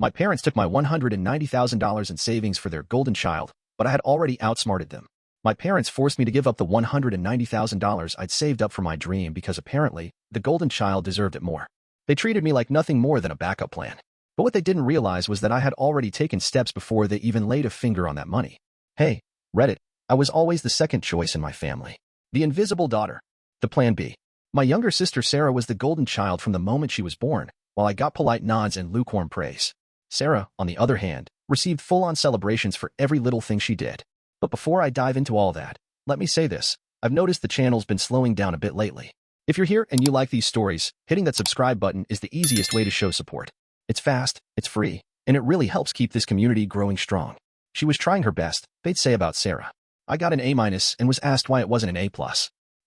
My parents took my $190,000 in savings for their golden child, but I had already outsmarted them. My parents forced me to give up the $190,000 I'd saved up for my dream because apparently, the golden child deserved it more. They treated me like nothing more than a backup plan. But what they didn't realize was that I had already taken steps before they even laid a finger on that money. Hey, Reddit, I was always the second choice in my family. The invisible daughter. The plan B. My younger sister Sarah was the golden child from the moment she was born, while I got polite nods and lukewarm praise. Sarah, on the other hand, received full-on celebrations for every little thing she did. But before I dive into all that, let me say this. I've noticed the channel's been slowing down a bit lately. If you're here and you like these stories, hitting that subscribe button is the easiest way to show support. It's fast, it's free, and it really helps keep this community growing strong. She was trying her best, they'd say about Sarah. I got an A- and was asked why it wasn't an A+.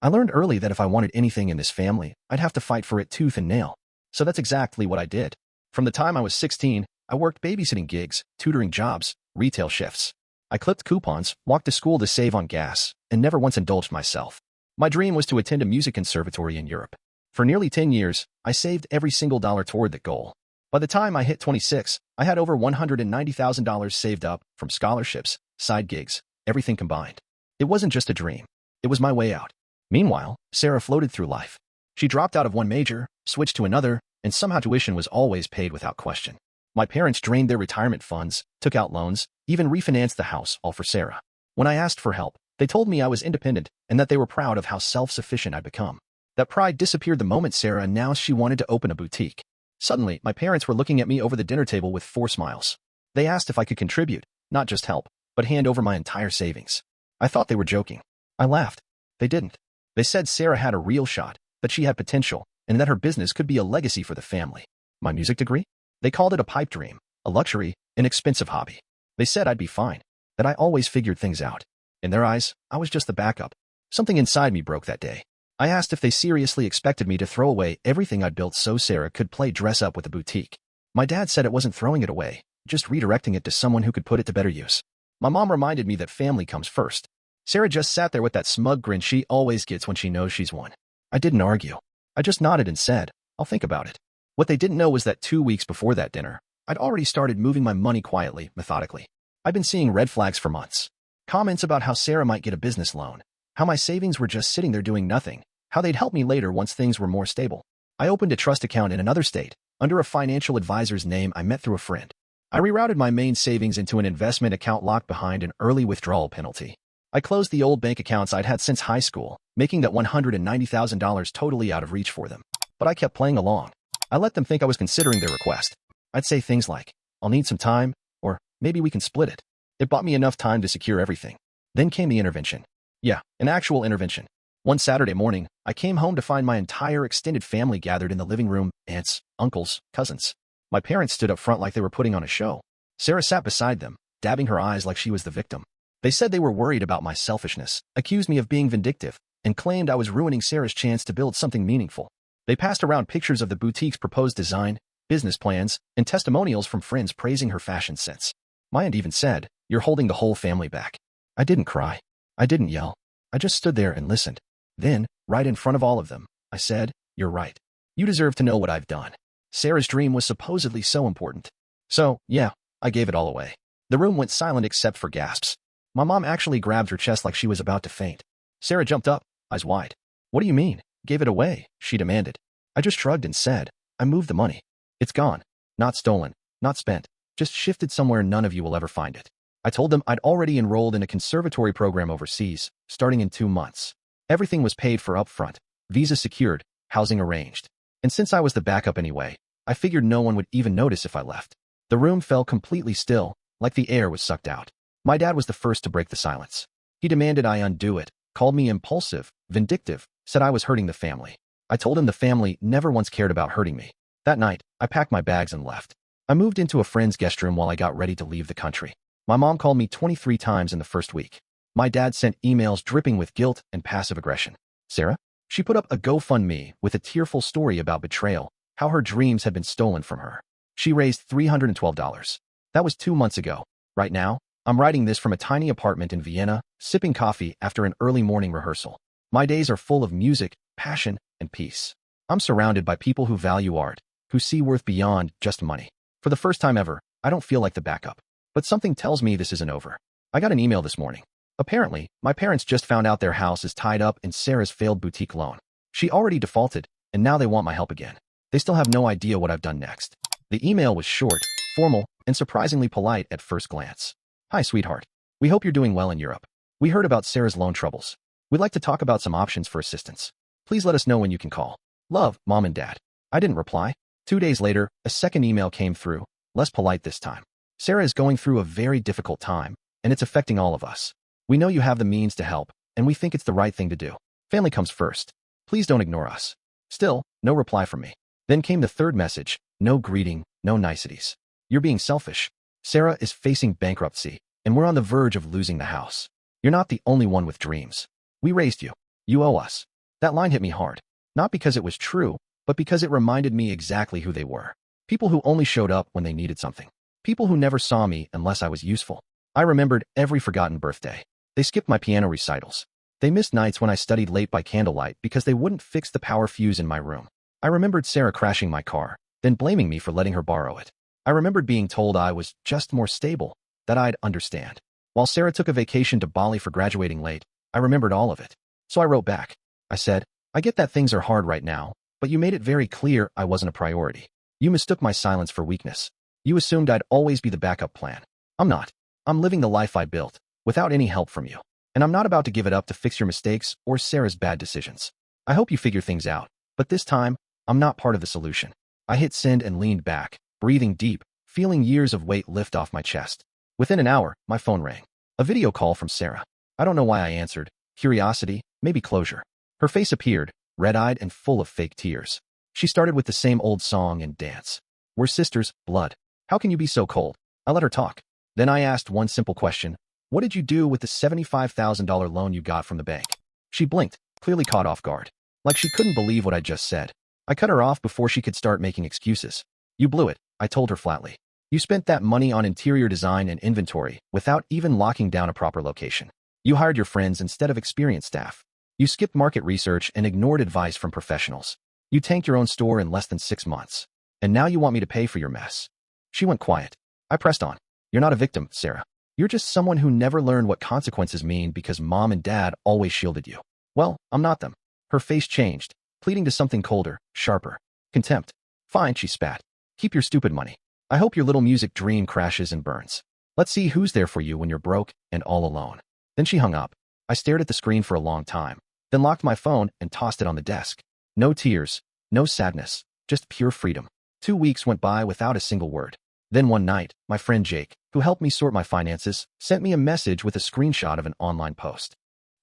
I learned early that if I wanted anything in this family, I'd have to fight for it tooth and nail. So that's exactly what I did. From the time I was 16, I worked babysitting gigs, tutoring jobs, retail shifts. I clipped coupons, walked to school to save on gas, and never once indulged myself. My dream was to attend a music conservatory in Europe. For nearly 10 years, I saved every single dollar toward that goal. By the time I hit 26, I had over $190,000 saved up from scholarships, side gigs, everything combined. It wasn't just a dream. It was my way out. Meanwhile, Sarah floated through life. She dropped out of one major, switched to another, and somehow tuition was always paid without question. My parents drained their retirement funds, took out loans, even refinanced the house, all for Sarah. When I asked for help, they told me I was independent and that they were proud of how self-sufficient I'd become. That pride disappeared the moment Sarah announced she wanted to open a boutique. Suddenly, my parents were looking at me over the dinner table with 4 smiles. They asked if I could contribute, not just help, but hand over my entire savings. I thought they were joking. I laughed. They didn't. They said Sarah had a real shot, that she had potential, and that her business could be a legacy for the family. My music degree? They called it a pipe dream, a luxury, an expensive hobby. They said I'd be fine, that I always figured things out. In their eyes, I was just the backup. Something inside me broke that day. I asked if they seriously expected me to throw away everything I'd built so Sarah could play dress up with the boutique. My dad said it wasn't throwing it away, just redirecting it to someone who could put it to better use. My mom reminded me that family comes first. Sarah just sat there with that smug grin she always gets when she knows she's won. I didn't argue. I just nodded and said, I'll think about it. What they didn't know was that 2 weeks before that dinner, I'd already started moving my money quietly, methodically. I'd been seeing red flags for months. Comments about how Sarah might get a business loan, how my savings were just sitting there doing nothing, how they'd help me later once things were more stable. I opened a trust account in another state, under a financial advisor's name I met through a friend. I rerouted my main savings into an investment account locked behind an early withdrawal penalty. I closed the old bank accounts I'd had since high school, making that $190,000 totally out of reach for them. But I kept playing along. I let them think I was considering their request. I'd say things like, I'll need some time, or maybe we can split it. It bought me enough time to secure everything. Then came the intervention. Yeah, an actual intervention. One Saturday morning, I came home to find my entire extended family gathered in the living room, aunts, uncles, cousins. My parents stood up front like they were putting on a show. Sarah sat beside them, dabbing her eyes like she was the victim. They said they were worried about my selfishness, accused me of being vindictive, and claimed I was ruining Sarah's chance to build something meaningful. They passed around pictures of the boutique's proposed design, business plans, and testimonials from friends praising her fashion sense. My aunt even said, "You're holding the whole family back." I didn't cry. I didn't yell. I just stood there and listened. Then, right in front of all of them, I said, "You're right. You deserve to know what I've done." Sarah's dream was supposedly so important. So, yeah, I gave it all away. The room went silent except for gasps. My mom actually grabbed her chest like she was about to faint. Sarah jumped up, eyes wide. "What do you mean? Gave it away?" she demanded. I just shrugged and said, "I moved the money. It's gone. Not stolen, not spent, just shifted somewhere none of you will ever find it." I told them I'd already enrolled in a conservatory program overseas, starting in 2 months. Everything was paid for up front, visa secured, housing arranged. And since I was the backup anyway, I figured no one would even notice if I left. The room fell completely still, like the air was sucked out. My dad was the first to break the silence. He demanded I undo it, called me impulsive, vindictive, said I was hurting the family. I told him the family never once cared about hurting me. That night, I packed my bags and left. I moved into a friend's guest room while I got ready to leave the country. My mom called me 23 times in the first week. My dad sent emails dripping with guilt and passive aggression. Sarah? She put up a GoFundMe with a tearful story about betrayal, how her dreams had been stolen from her. She raised $312. That was 2 months ago. Right now, I'm writing this from a tiny apartment in Vienna, sipping coffee after an early morning rehearsal. My days are full of music, passion, and peace. I'm surrounded by people who value art, who see worth beyond just money. For the first time ever, I don't feel like the backup. But something tells me this isn't over. I got an email this morning. Apparently, my parents just found out their house is tied up in Sarah's failed boutique loan. She already defaulted, and now they want my help again. They still have no idea what I've done next. The email was short, formal, and surprisingly polite at first glance. Hi, sweetheart. We hope you're doing well in Europe. We heard about Sarah's loan troubles. We'd like to talk about some options for assistance. Please let us know when you can call. Love, Mom and Dad. I didn't reply. 2 days later, a second email came through, less polite this time. Sarah is going through a very difficult time, and it's affecting all of us. We know you have the means to help, and we think it's the right thing to do. Family comes first. Please don't ignore us. Still, no reply from me. Then came the third message, no greeting, no niceties. You're being selfish. Sarah is facing bankruptcy, and we're on the verge of losing the house. You're not the only one with dreams. We raised you. You owe us. That line hit me hard. Not because it was true, but because it reminded me exactly who they were. People who only showed up when they needed something. People who never saw me unless I was useful. I remembered every forgotten birthday. They skipped my piano recitals. They missed nights when I studied late by candlelight because they wouldn't fix the power fuse in my room. I remembered Sarah crashing my car, then blaming me for letting her borrow it. I remembered being told I was just more stable, that I'd understand. While Sarah took a vacation to Bali for graduating late, I remembered all of it. So I wrote back. I said, I get that things are hard right now, but you made it very clear I wasn't a priority. You mistook my silence for weakness. You assumed I'd always be the backup plan. I'm not. I'm living the life I built, without any help from you. And I'm not about to give it up to fix your mistakes or Sarah's bad decisions. I hope you figure things out, but this time, I'm not part of the solution. I hit send and leaned back, breathing deep, feeling years of weight lift off my chest. Within an hour, my phone rang. A video call from Sarah. I don't know why I answered. Curiosity, maybe closure. Her face appeared, red-eyed and full of fake tears. She started with the same old song and dance. We're sisters, blood. How can you be so cold? I let her talk. Then I asked one simple question. What did you do with the $75,000 loan you got from the bank? She blinked, clearly caught off guard. Like she couldn't believe what I just said. I cut her off before she could start making excuses. You blew it, I told her flatly. You spent that money on interior design and inventory without even locking down a proper location. You hired your friends instead of experienced staff. You skipped market research and ignored advice from professionals. You tanked your own store in less than 6 months. And now you want me to pay for your mess. She went quiet. I pressed on. You're not a victim, Sarah. You're just someone who never learned what consequences mean because Mom and Dad always shielded you. Well, I'm not them. Her face changed, pleading to something colder, sharper. Contempt. Fine, she spat. Keep your stupid money. I hope your little music dream crashes and burns. Let's see who's there for you when you're broke and all alone. Then she hung up. I stared at the screen for a long time, then locked my phone and tossed it on the desk. No tears, no sadness, just pure freedom. 2 weeks went by without a single word. Then one night, my friend Jake, who helped me sort my finances, sent me a message with a screenshot of an online post.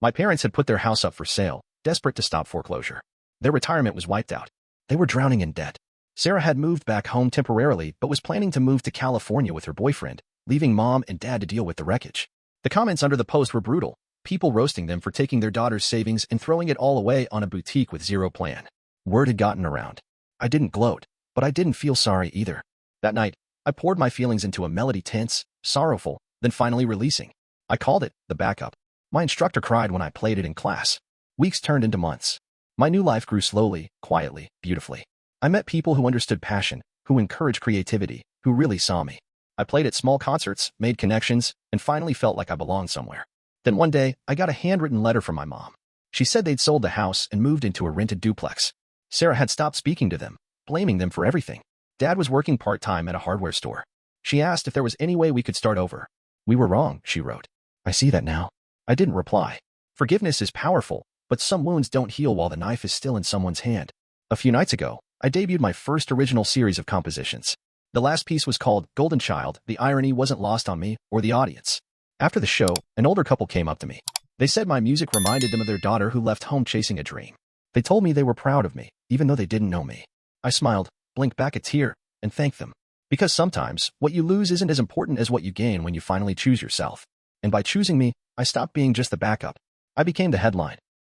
My parents had put their house up for sale, desperate to stop foreclosure. Their retirement was wiped out. They were drowning in debt. Sarah had moved back home temporarily but was planning to move to California with her boyfriend, leaving Mom and Dad to deal with the wreckage. The comments under the post were brutal, people roasting them for taking their daughter's savings and throwing it all away on a boutique with zero plan. Word had gotten around. I didn't gloat, but I didn't feel sorry either. That night, I poured my feelings into a melody tense, sorrowful, then finally releasing. I called it the backup. My instructor cried when I played it in class. Weeks turned into months. My new life grew slowly, quietly, beautifully. I met people who understood passion, who encouraged creativity, who really saw me. I played at small concerts, made connections, and finally felt like I belonged somewhere. Then one day, I got a handwritten letter from my mom. She said they'd sold the house and moved into a rented duplex. Sarah had stopped speaking to them, blaming them for everything. Dad was working part-time at a hardware store. She asked if there was any way we could start over. We were wrong, she wrote. I see that now. I didn't reply. Forgiveness is powerful, but some wounds don't heal while the knife is still in someone's hand. A few nights ago, I debuted my first original series of compositions. The last piece was called Golden Child. The irony wasn't lost on me or the audience. After the show, an older couple came up to me. They said my music reminded them of their daughter who left home chasing a dream. They told me they were proud of me, even though they didn't know me. I smiled, blinked back a tear, and thanked them. Because sometimes, what you lose isn't as important as what you gain when you finally choose yourself. And by choosing me, I stopped being just the backup. I became the headline.